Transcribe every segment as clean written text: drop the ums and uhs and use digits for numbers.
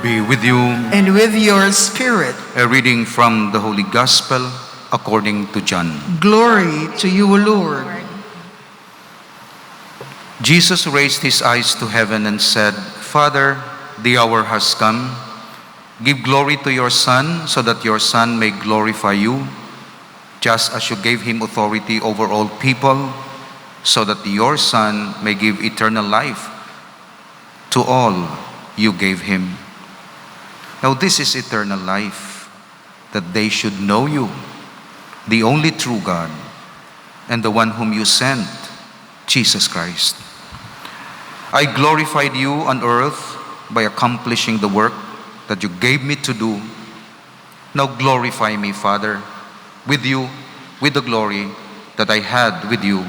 be with you. and with your spirit. A reading from the Holy Gospel according to John. Glory to you, O Lord. Jesus raised his eyes to heaven and said, Father, the hour has come. Give glory to your Son, so that your Son may glorify you, just as you gave him authority over all people, so that your Son may give eternal life to all you gave him. Now this is eternal life, that they should know you, the only true God, and the one whom you sent, Jesus Christ. I glorified you on earth by accomplishing the work that you gave me to do. Now glorify me, Father, with you, with the glory that I had with you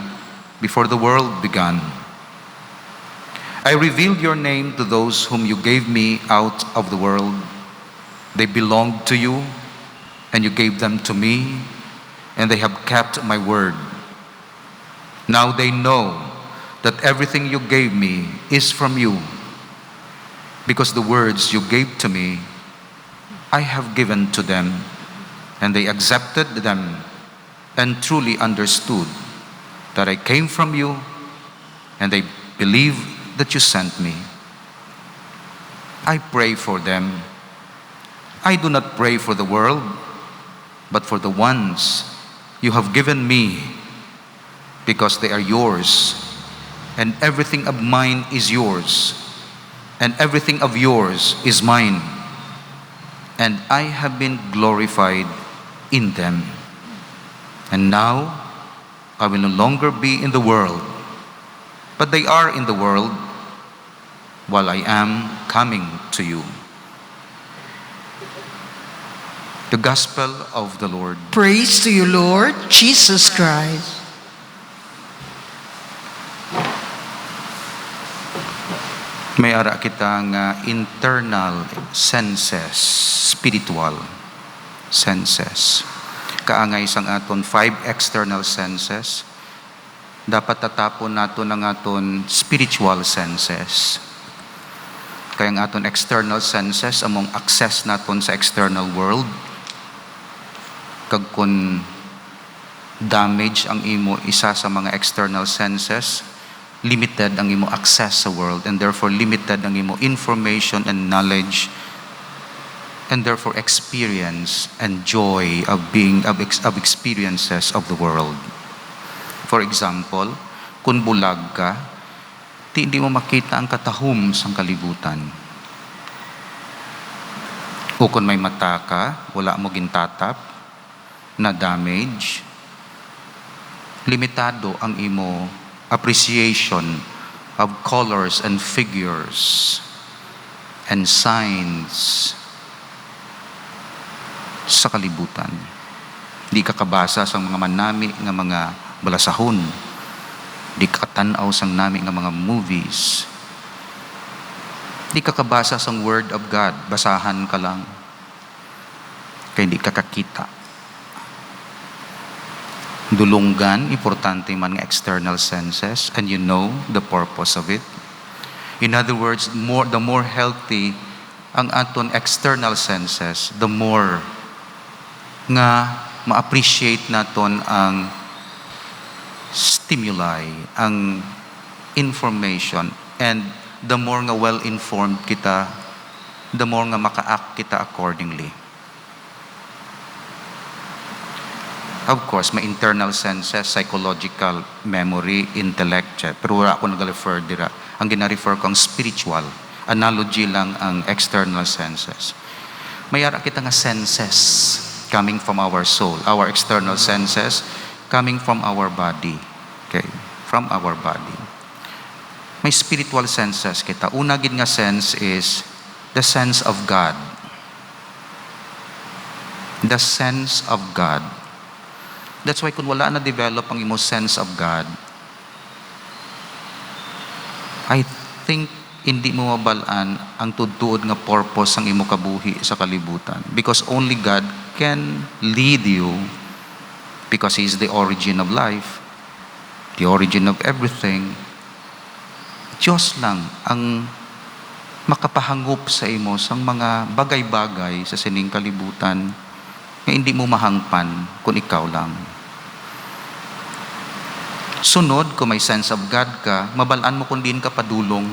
before the world began. I revealed your name to those whom you gave me out of the world. They belonged to you, and you gave them to me, and they have kept my word. Now they know that everything you gave me is from you, because the words you gave to me, I have given to them, and they accepted them and truly understood that I came from you, and they believe that you sent me. I pray for them. I do not pray for the world, but for the ones you have given me, because they are yours, and everything of mine is yours, and everything of yours is mine, and I have been glorified in them. And now I will no longer be in the world, but they are in the world, while I am coming to you. The Gospel of the Lord. Praise to you, Lord Jesus Christ. May ara kita nga internal senses, spiritual senses. Kaangay sang aton 5 external senses, dapat tatapon nato ng aton spiritual senses. Kaya ang aton external senses among access naton sa external world. Kag kun damage ang imo isa sa mga external senses, limited ang imo access sa world, and therefore limited ang imo information and knowledge, and therefore experience and joy of being of experiences of the world. For example, kung bulag ka, hindi mo makita ang katahom sa kalibutan. O kung may mata ka, wala mo gintatap, na damage, limitado ang imo appreciation of colors and figures and signs sa kalibutan. Di ka kabasa sa mga manami nga mga balasahon. Di ka katanaw sang nami nga mga movies. Di ka kabasa sang Word of God. Basahan ka lang. Kaya di ka kakita. Dulunggan, importante man nga external senses, and you know the purpose of it. In other words, the more healthy ang aton external senses, the more nga ma-appreciate naton ang stimuli, ang information, and the more nga well-informed kita, the more nga maka-act kita accordingly. Of course, may internal senses, psychological, memory, intellect, pero wala ako nag-refer dira. Ang gina-refer ko ang spiritual. Analogy lang ang external senses. Mayara kita nga senses coming from our soul. Our external senses coming from our body. Okay, from our body. May spiritual senses kita. Una gid nga sense is the sense of God. The sense of God. That's why kung wala na develop ang imo sense of God, I think hindi mo mabalaan ang tudtuod nga purpose ang imo kabuhi sa kalibutan. Because only God can lead you, because He is the origin of life, the origin of everything. Diyos lang ang makapahangup sa imo sang mga bagay-bagay sa sining kalibutan nga hindi mo mahangpan kung ikaw lang. Sunod, kung may sense of God ka, mabalaan mo kung diin ka padulong.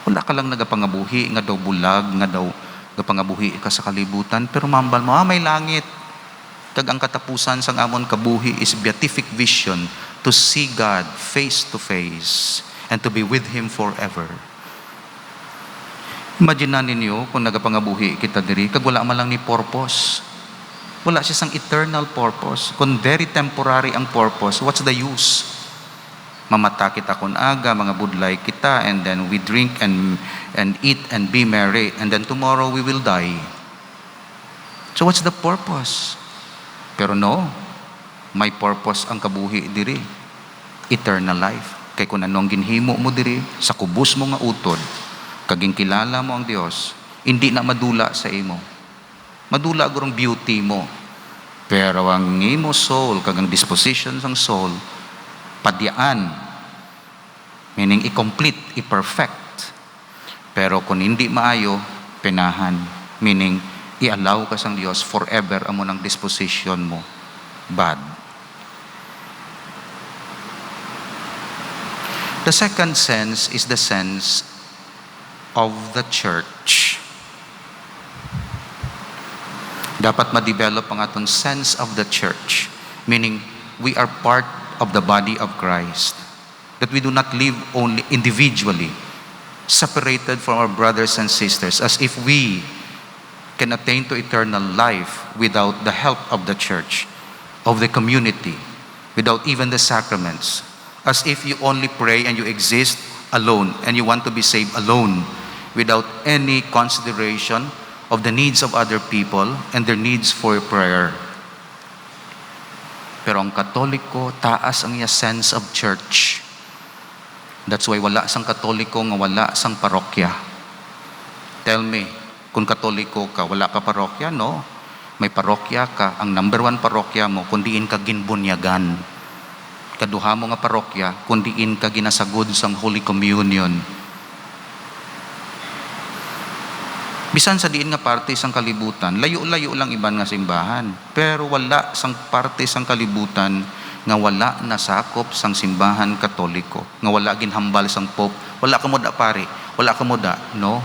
Wala ka lang nagapangabuhi, nga daw bulag, nga daw nagapangabuhi ka sa kalibutan, pero mambal mo, may langit. Kag ang katapusan sang amon kabuhi is beatific vision to see God face to face and to be with Him forever. Imagine na ninyo kung nagapangabuhi kita diri, kag wala man lang ni purpose. Wala siya sang eternal purpose. Kung very temporary ang purpose, what's the use? Mamata kita kun aga, mga budlay kita, and then we drink and eat and be merry, and then tomorrow we will die. So what's the purpose? Pero no, may purpose ang kabuhi diri. Eternal life. Kay kung anong ginhimo mo diri, sa kubos mo nga utod, kaging kilala mo ang Dios, hindi na madula sa imo. Madula gurong beauty mo. Pero ang imo soul, kagang disposition sang soul, padyaan. Meaning i-complete, i-perfect. Pero kung hindi maayo, penahan. Meaning, i-allow ka sang Dios forever amo ng disposition mo. Bad. The second sense is the sense of the church. Dapat ma-develop ang atong sense of the church. Meaning, we are part of the body of Christ. That we do not live only individually, separated from our brothers and sisters, as if we can attain to eternal life without the help of the church, of the community, without even the sacraments. As if you only pray and you exist alone, and you want to be saved alone, without any consideration of the needs of other people and their needs for prayer. Pero ang Katoliko, taas ang iya sense of church. That's why wala sang Katoliko nga wala sang parokya. Tell me, kung Katoliko ka, wala ka parokya? No. May parokya ka. Ang number one parokya mo, kung diin ka ginbunyagan. Kaduha mo nga parokya, kung diin ka ginasagod sang Holy Communion. Bisan sa diin nga parte sang kalibutan, layo-layo lang iban nga simbahan. Pero wala sang parte sang kalibutan nga wala nasakop sang simbahan Katoliko. Nga wala ginhambal sang Pope. Wala ka mo da pare. Wala ka mo da. No?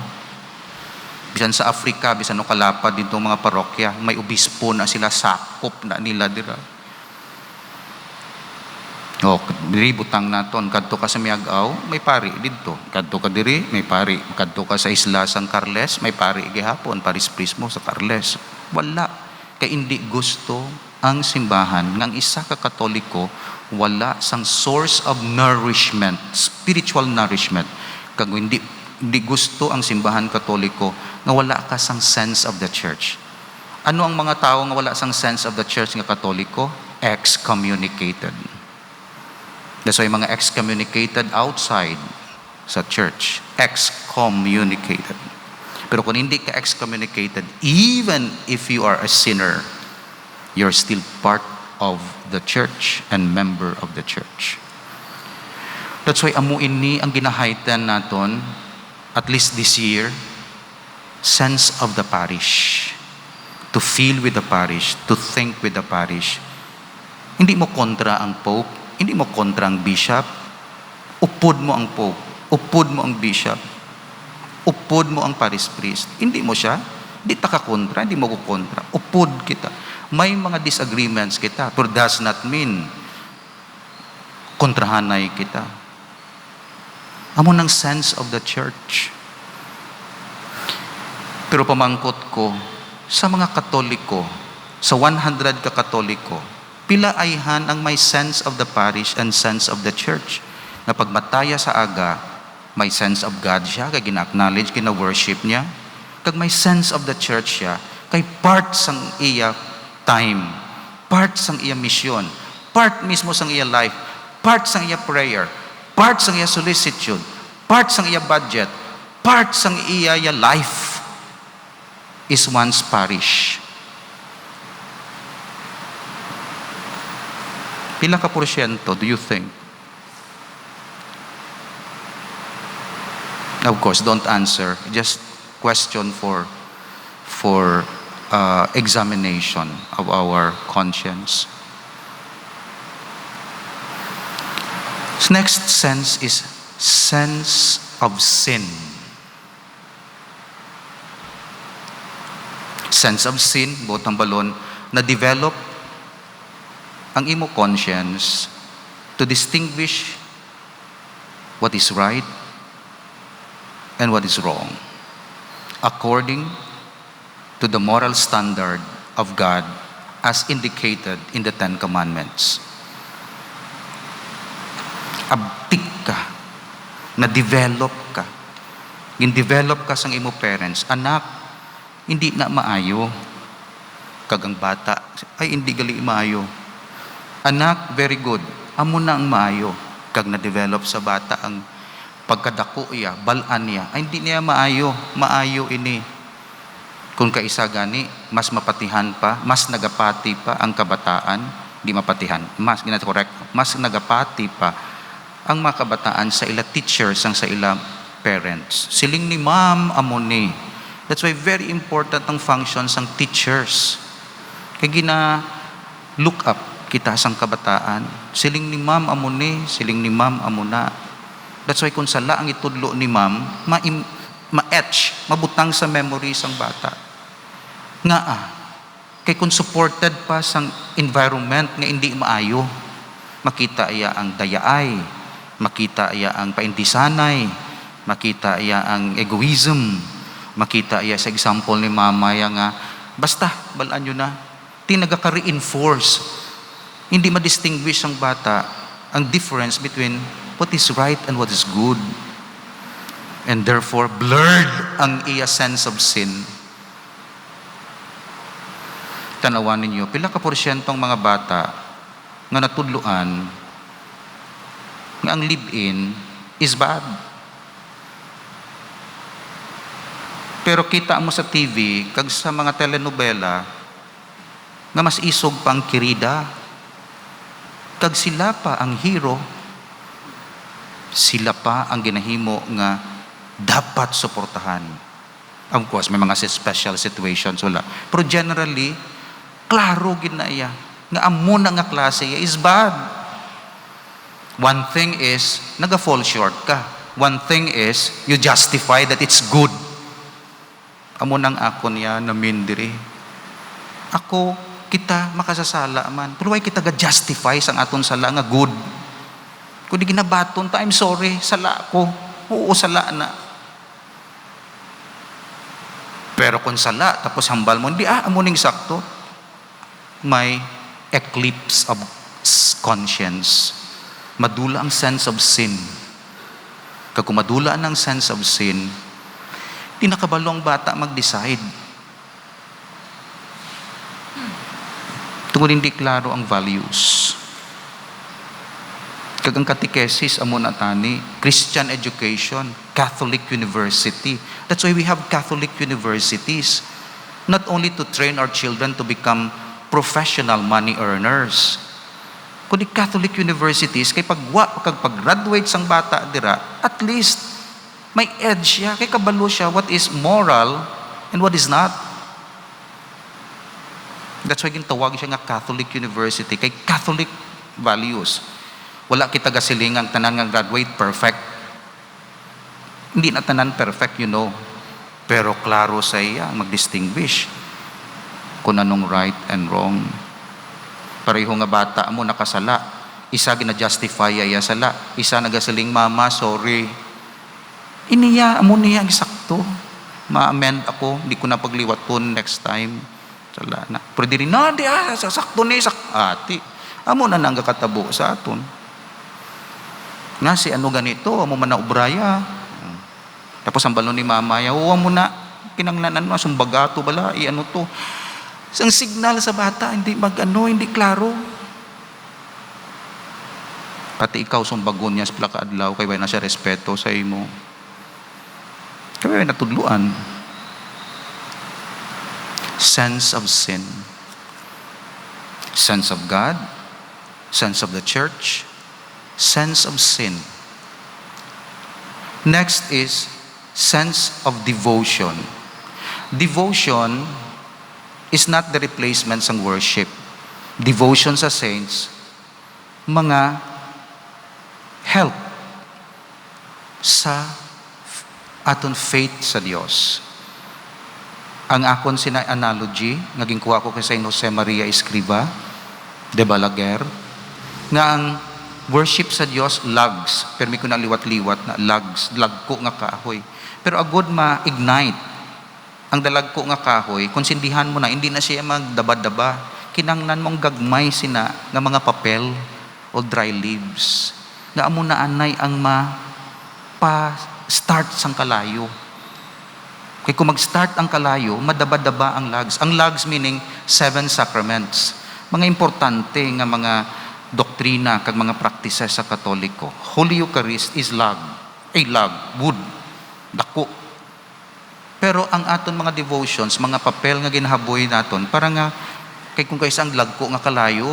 Bisan sa Africa, bisan no kalapad dito mga parokya, may obispo na sila, sakop na nila dira. O, diri butang naton, kadto ka sa Miagaw, may pari dito. Kadto ka diri, may pari. Kadto ka sa isla sang Carles, may pari gihapon, Paris Prismo sa Carles. Wala. Kay hindi gusto ang simbahan ng isa ka Katoliko, wala sang source of nourishment, spiritual nourishment. Kag hindi gusto ang simbahan Katoliko nga wala ka sang sense of the church. Ano ang mga tao nga wala sang sense of the church nga Katoliko? Excommunicated. That's why mga excommunicated outside sa church. Excommunicated. Pero kung hindi ka excommunicated, even if you are a sinner, you're still part of the church and member of the church. That's why amuin ni ang ginahaytan naton, at least this year, sense of the parish. To feel with the parish, to think with the parish. Hindi mo kontra ang Pope, hindi mo kontra ang bishop. Upod mo ang Pope, upod mo ang bishop, upod mo ang parish priest. Hindi mo siya, hindi ta ka kontra, hindi mo ko kontra. Upod kita. May mga disagreements kita, pero does not mean kontrahanay kita. Amo ng sense of the church. Pero pamangkot ko, sa mga Katoliko, sa 100 ka Katoliko, pila ayhan ang may sense of the parish and sense of the church. Na pagmataya sa aga, may sense of God siya, kay gina-acknowledge, gina-worship niya. Kag may sense of the church siya, kay part sang iya time, part sang iya mission, part mismo sang iya life, part sang iya prayer, part sang iya solicitude, part sang iya budget, part sang iya life is one's parish. Pila ka porsyento do you think? Of course, don't answer. Just question for examination of our conscience. Next sense is sense of sin. Sense of sin, botang balon, na develop ang imo conscience to distinguish what is right and what is wrong according to the moral standard of God as indicated in the Ten Commandments. Abtik ka, na-develop ka. Gin-develop ka sang imo parents. Anak, hindi na maayo. Kagang bata, ay hindi gali maayo. Anak, very good. Amo na ang maayo. Kag na-develop sa bata ang pagkadako iya, balaan niya. Ay hindi niya maayo. Maayo ini. Kung kaisa gani, mas mapatihan pa, mas nagapati pa ang kabataan, di mapatihan, mas correct, mas nagapati pa ang mga kabataan sa ila teachers ang sa ila parents. Siling ni ma'am amo ni. That's why very important ang functions ng teachers. Kaya gina look up kita sang kabataan. Siling ni ma'am amo ni, siling ni ma'am amo na. That's why kung sala ang itudlo ni ma'am, ma-etch, mabutang sa memory sang bata. Nga kay kung supported pa sang environment nga hindi maayo, makita iya ang dayaay, makita iya ang paindisanay, makita iya ang egoism, makita iya sa example ni mama nga, basta, balaan nyo na, tinagaka-reinforce, hindi ma-distinguish ang bata, ang difference between what is right and what is good. And therefore, blurred ang iya sense of sin. Tanawan ninyo, pila ka porsyentong mga bata nga natudluan nga ang live-in is bad. Pero kita mo sa TV, kag sa mga telenovela, nga mas isog pa ang kirida, kag sila pa ang hero, sila pa ang ginahimo nga dapat suportahan. Of course, may mga special situations, wala. Pero generally, klaro ginaya nga amo na nga klase is bad. One thing is, naga-fall short ka. One thing is, you justify that it's good. Amo nang ako niya namin diri. Ako, kita makasasala man. Pero why kita ga-justify sang aton sala nga good? Kung di ginabaton ta, I'm sorry, sala ko. Oo, sala na. Pero kung sala, tapos hambal mo, hindi amo ning sakto. May eclipse of conscience. Madula ang sense of sin. Kag kung madula ang sense of sin, di nakabalo ang bata mag-decide. Tungod hindi klaro ang values. Kag ang catechesis amo na tani, Christian education, Catholic University. That's why we have Catholic universities. Not only to train our children to become professional money earners, kundi Catholic universities, kay pag-graduate sang bata dira, at least may edge siya, kay kabalo siya what is moral and what is not. That's why gintawag siya nga Catholic University, kay Catholic values. Wala kita gasiling ang tanan nga graduate perfect. Hindi na tanan perfect, you know. Pero klaro sa iya mag-distinguish kung anong right and wrong. Pareho nga bata mo nakasala, isa gina-justify iya sala, isa nagasiling mama sorry, iniya amo niya eksakto, ma-amend ako, hindi ko na pagliwaton next time, sala na pero diri na di sakto ni ati amo na nang katabo sa aton nga si ano ganito amo man na ubraya, tapos ang balon ni mama ya uwa mo na kinanglanan mo sumbagato bala ano to. Ang signal sa bata, hindi hindi klaro. Pati ikaw sumbagon niya sa plakaadlaw, kaya na siya respeto sa imo. Kaya natudluan. Sense of sin. Sense of God. Sense of the church. Sense of sin. Next is sense of devotion. Devotion is not the replacement sa worship. Devotion sa saints, mga help sa aton faith sa Dios. Ang akon sina analogy, naging kuha ko kay Saint Jose Maria Escriva de Balaguer, nga ang worship sa Dios, lugs. Pero may ko na liwat-liwat na lugs, lagko nga kahoy. Pero agod ma-ignite ang dalagko nga kahoy, konsindihan mo na, hindi na siya magdaba-daba. Kinangnan mong gagmay sina nga mga papel o dry leaves. Nga amo na anay ang pa-start sang kalayo. Kaya kung mag-start ang kalayo, madaba-daba ang lugs. Ang lugs meaning 7 sacraments. Mga importante nga mga doktrina kag mga practices sa Katoliko. Holy Eucharist is lug, wood, dako. Pero ang aton mga devotions, mga papel nga ginahaboy naton, para nga kay kung kaysa ang lagko nga kalayo,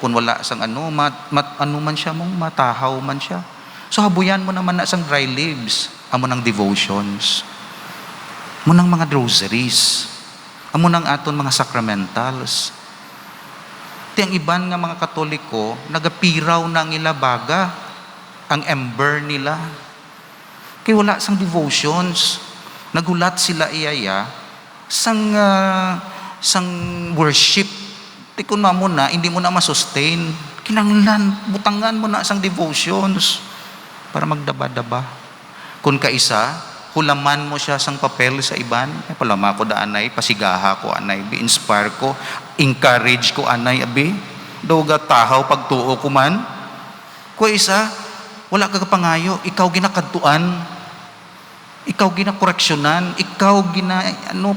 kung wala sang ano, ano man siya mong matahaw man siya. So habuyan mo naman na sang dry leaves, amo ng devotions, amo ng mga rosaries, amo ng aton mga sacramentals. Ang iban nga mga Katoliko, nagapiraw na ang ilabaga, ang ember nila. Kaya wala sang devotions. Nagulat sila iyaya sang worship. Tikon mo na, hindi mo na masustain. Kinanglan, butangan mo na sang devotions para magdaba-daba. Kung kaisa, hulaman mo siya sang papel sa iban. Palama ko da anay, pasigaha ko anay, bi-inspire ko, encourage ko anay, abi. Doga tahaw pagtuo ko man. Kung isa, wala ka kapangayo, ikaw ginakadtuan. Ikaw ginakoreksyonan, ikaw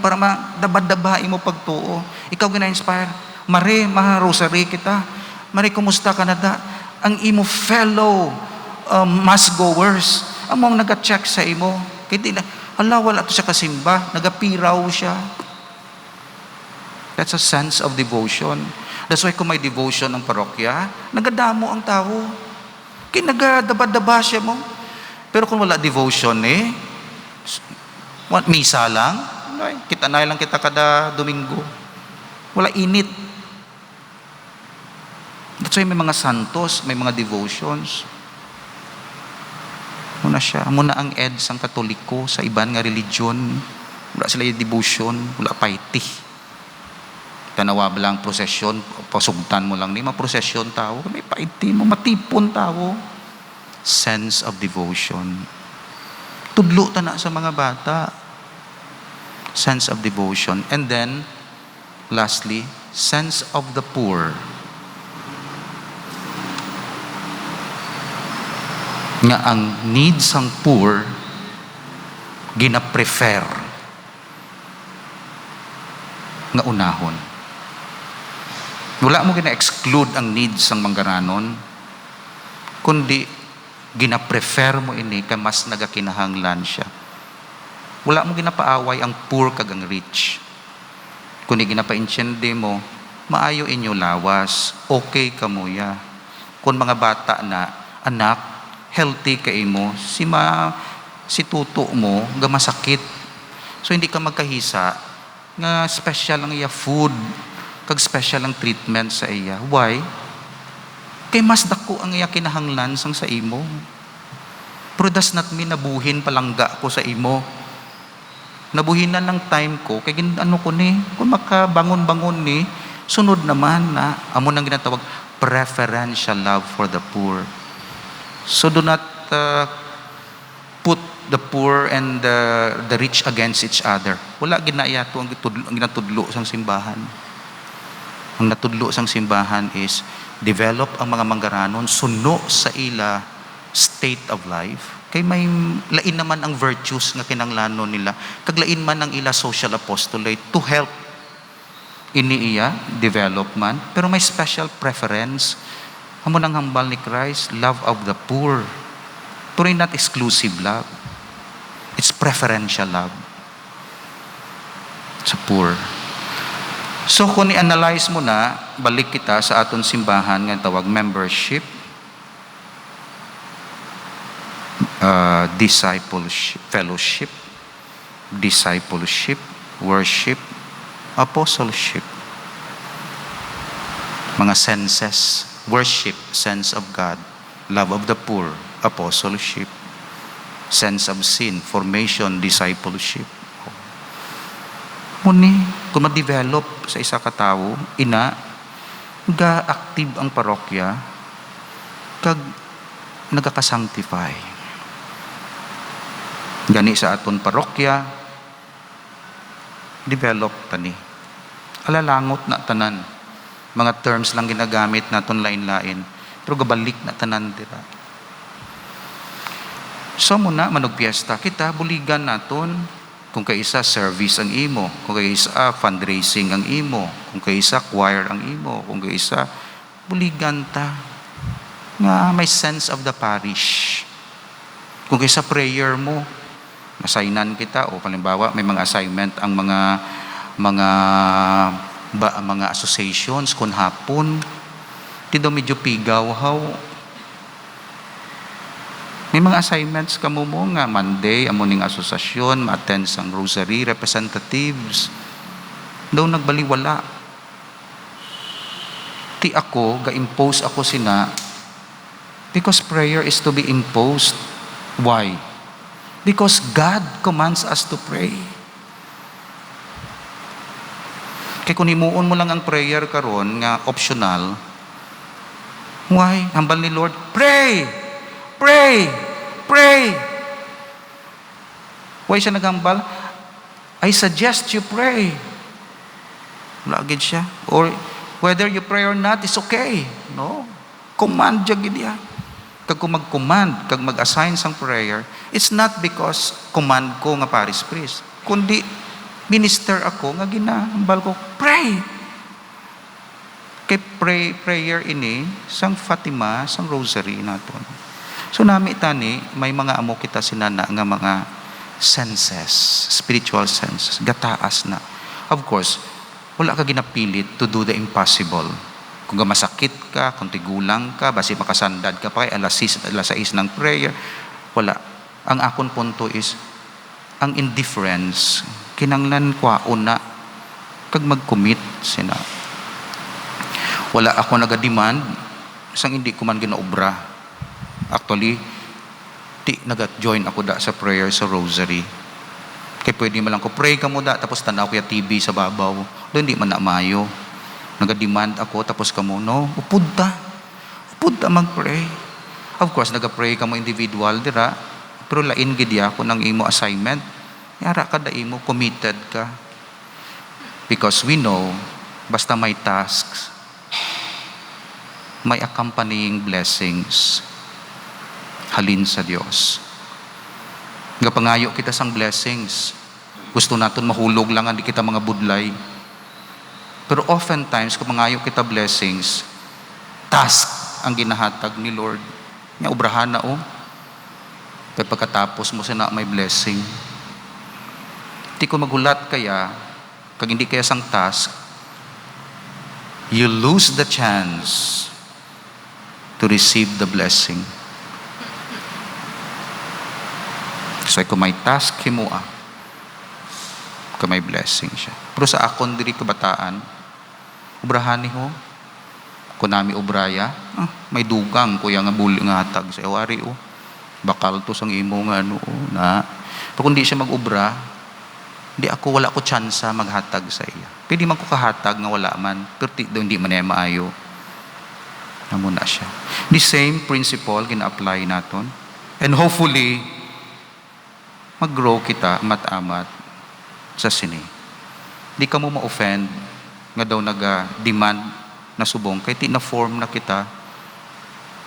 para madaba-daba mo pagtuo. Ikaw gina-inspire. Mare, mga rosary kita. Mare, kumusta ka na da? Ang imo fellow mass goers, among nag-check sa imo. Kaya wala to siya kasimba, nagapiraw siya. That's a sense of devotion. That's why kung may devotion ng parokya, nagadamo ang tao. Kaya nagadaba-daba siya mo. Pero kung wala devotion misa lang, kita na lang kita kada Domingo. Wala init. That's why may mga santos, may mga devotions. Muna siya, muna ang eds ang Katoliko sa iban nga religion. Wala sila yung devotion, wala piety. Tanawa ba lang prosesyon, pasugtan mo lang, may prosesyon tao, may piety mo, matipon tao. Sense of devotion. Tudlo ta na sa mga bata. Sense of devotion. And then, lastly, sense of the poor. Nga ang needs ng poor, gina-prefer nga unahon. Wala mo gina-exclude ang needs ng manggaranon, kundi gina-prefer mo ini kay mas nagakinahanglan siya. Wala mo ginapaaway ang poor kag ang rich. Kung ginapainsyende mo, maayo inyo lawas, okay ka mo ya. Kung mga bata na, anak, healthy ka mo, si tuto mo, gamasakit. So hindi ka magkahisa, nga special ang iya food, kag special ang treatment sa iya. Why? Kay mas dako ang iya kinahanglan sang sa imo. Pero does not mean nabuhin palangga ko sa imo. Nabuhinan ng time ko, kay ko ni, kung makabangon-bangon ni, sunod naman na, amo nang ginatawag, preferential love for the poor. So do not put the poor and the rich against each other. Wala ginaya to ang ginatudlo sang simbahan. Ang natudlo sang simbahan is develop ang mga manggaranon suno sa ila state of life. Kay may lain naman ang virtues nga kinanglanon nila. Kaglain man ang ila social apostolate to help ini iya development. Pero may special preference. Amo nang hambal ni Christ, love of the poor. Pero not exclusive love. It's preferential love sa poor. So kung i-analyze mo na, balik kita sa aton simbahan nga tawag membership, discipleship, fellowship, discipleship, worship, apostleship. Mga senses, worship, sense of God, love of the poor, apostleship, sense of sin, formation, discipleship. Muni, kung ma-develop sa isa ka tawo, ga-active ang parokya, kag nagkakasanctify. Gani sa aton parokya, develop tani. Alalangot na tanan. Mga terms lang ginagamit naton lain-lain, pero gabalik na tanan dira. So muna manugpiesta kita, buligan naton kung kaisa service ang imo, kung kaisa fundraising ang imo, kung kaisa choir ang imo, kung kaisa buligan ta nga may sense of the parish. Kung kaisa prayer mo, masainan kita o halimbawa may mga assignment ang mga associations kun hapon di daw medyo pigaw how. May mga assignments kamo mo nga Monday amuning asosasyon ma-attend sang rosary representatives daw nagbaliwala. Ti ako ga-impose ako sina because prayer is to be imposed. Why? Because God commands us to pray. Kaya kung himuon mo lang ang prayer karon nga optional, why? Hambal ni Lord, pray! Pray! Pray! Why siya naghambal? I suggest you pray. Lagid siya. Or whether you pray or not, it's okay. No? Command siya gidya. Kag kung mag-command, kag mag-assign sang prayer, it's not because command ko nga parish priest, kundi minister ako nga ginahambal ko, pray! Kay prayer ini, sang Fatima, sang rosary naton. So nami tani, may mga amo kita sinana nga mga senses, spiritual senses, gataas na. Of course, wala ka ginapilit to do the impossible. Kung masakit ka, kung tigulang ka, basi makasandad ka pa, alas 6 ng prayer, wala. Ang akon punto is, ang indifference, kinanglan kwa una, kag mag-commit sina. Wala ako naga-demand, isang hindi ko man ginaobra. Actually, naga-join ako da sa prayer sa rosary. Kaya pwede mo lang ko, pray ka mo da, tapos tanaw ko yung TV sa babaw. Doon hindi man na mayo. Naga-demand ako, tapos ka mo, no, upod ta mag-pray. Of course, naga-pray ka mo individual, dira, pero lain gidya ko ng imo assignment, yara ka da imo, committed ka. Because we know, basta may tasks, may accompanying blessings, halin sa Diyos. Nga pangayo kita sang blessings, gusto natin mahulog lang, hindi kita mga budlay. Pero oftentimes, kung mangayo kita blessings, task ang ginahatag ni Lord. Nga obrahan na Kaya pagkatapos mo sana may blessing. Di ko magulat kaya, kag hindi kaya sang task, you lose the chance to receive the blessing. So kung may task himua, kung may blessing siya. Pero sa akon diri kabataan, obrahan ni ho. Kung nami obraya, may dugang kuya nga buli nga hatag sa ewari bakal to sang imo nga na. Pero kung di siya mag-obra, wala ko tsansa maghatag sa iya. Pwede man ko kahatag nga wala man, pero hindi man maayo. Amo na siya. The same principle gina-apply naton. And hopefully, mag-grow kita mat-amat sa sini. Di ka mo ma-offend nga daw naga-demand na subong kay na-form na kita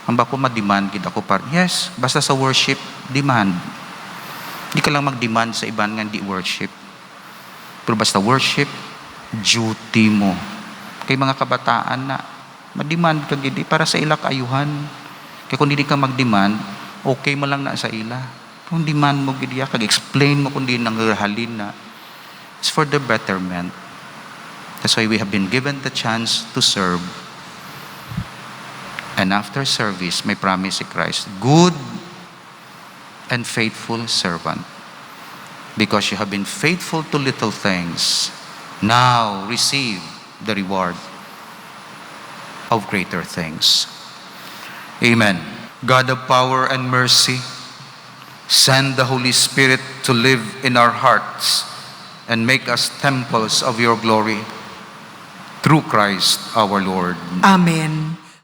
ang bako ma-demand kita ko yes, basta sa worship demand. Di ka lang mag-demand sa iban nga di worship, pero basta worship duty mo. Kay mga kabataan na ma-demand ka gidi para sa ila kaayuhan. Kay kung hindi ka mag-demand, okay mo lang na sa ila. Kung demand mo gidi kag explain mo kung di nang halin na it's for the betterment. That's why we have been given the chance to serve. And after service, may promise si Christ, good and faithful servant. because you have been faithful to little things. Now receive the reward of greater things. Amen. God of power and mercy, send the Holy Spirit to live in our hearts and make us temples of your glory. Through Christ our Lord. Amen.